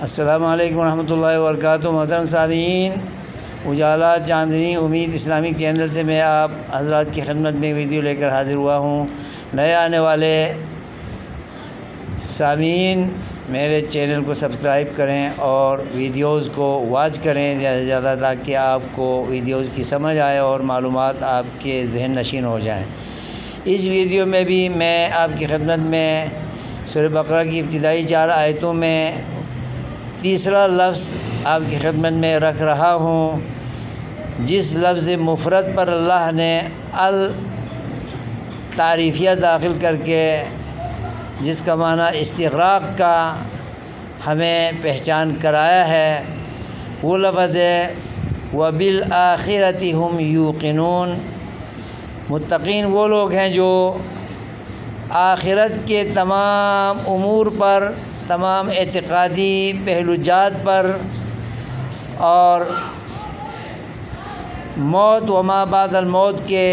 السلام علیکم ورحمۃ اللہ وبرکاتہ۔ محترم سامعین، اجالا چاندنی امید اسلامک چینل سے میں آپ حضرات کی خدمت میں ویڈیو لے کر حاضر ہوا ہوں۔ نئے آنے والے سامعین میرے چینل کو سبسکرائب کریں اور ویڈیوز کو واچ کریں زیادہ سے زیادہ، تاکہ آپ کو ویڈیوز کی سمجھ آئے اور معلومات آپ کے ذہن نشین ہو جائیں۔ اس ویڈیو میں بھی میں آپ کی خدمت میں سورہ بقرہ کی ابتدائی 4 آیتوں میں تیسرا لفظ آپ کی خدمت میں رکھ رہا ہوں، جس لفظ مفرد پر اللہ نے تعریفیہ داخل کر کے جس کا معنی استغراق کا ہمیں پہچان کرایا ہے، وہ لفظ ہے وَبِالْآخِرَةِ هُمْ يُوقِنُونَ۔ متقین وہ لوگ ہیں جو آخرت کے تمام امور پر، تمام اعتقادی پہلو جات پر اور موت و ما بعد الموت کے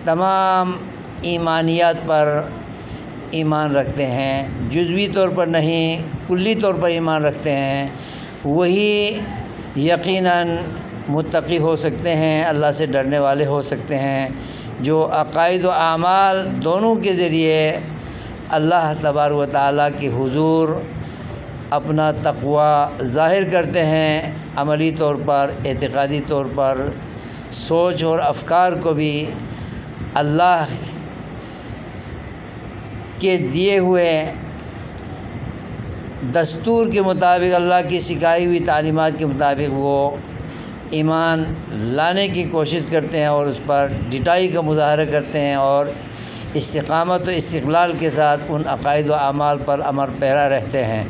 تمام ایمانیات پر ایمان رکھتے ہیں، جزوی طور پر نہیں کلی طور پر ایمان رکھتے ہیں، وہی یقیناً متقی ہو سکتے ہیں، اللہ سے ڈرنے والے ہو سکتے ہیں، جو عقائد و اعمال دونوں کے ذریعے اللہ تبارک و تعالیٰ کے حضور اپنا تقوی ظاہر کرتے ہیں، عملی طور پر، اعتقادی طور پر، سوچ اور افکار کو بھی اللہ کے دیے ہوئے دستور کے مطابق، اللہ کی سکھائی ہوئی تعلیمات کے مطابق وہ ایمان لانے کی کوشش کرتے ہیں اور اس پر ڈٹائی کا مظاہرہ کرتے ہیں اور استقامت و استقلال کے ساتھ ان عقائد و اعمال پر عمل پیرا رہتے ہیں۔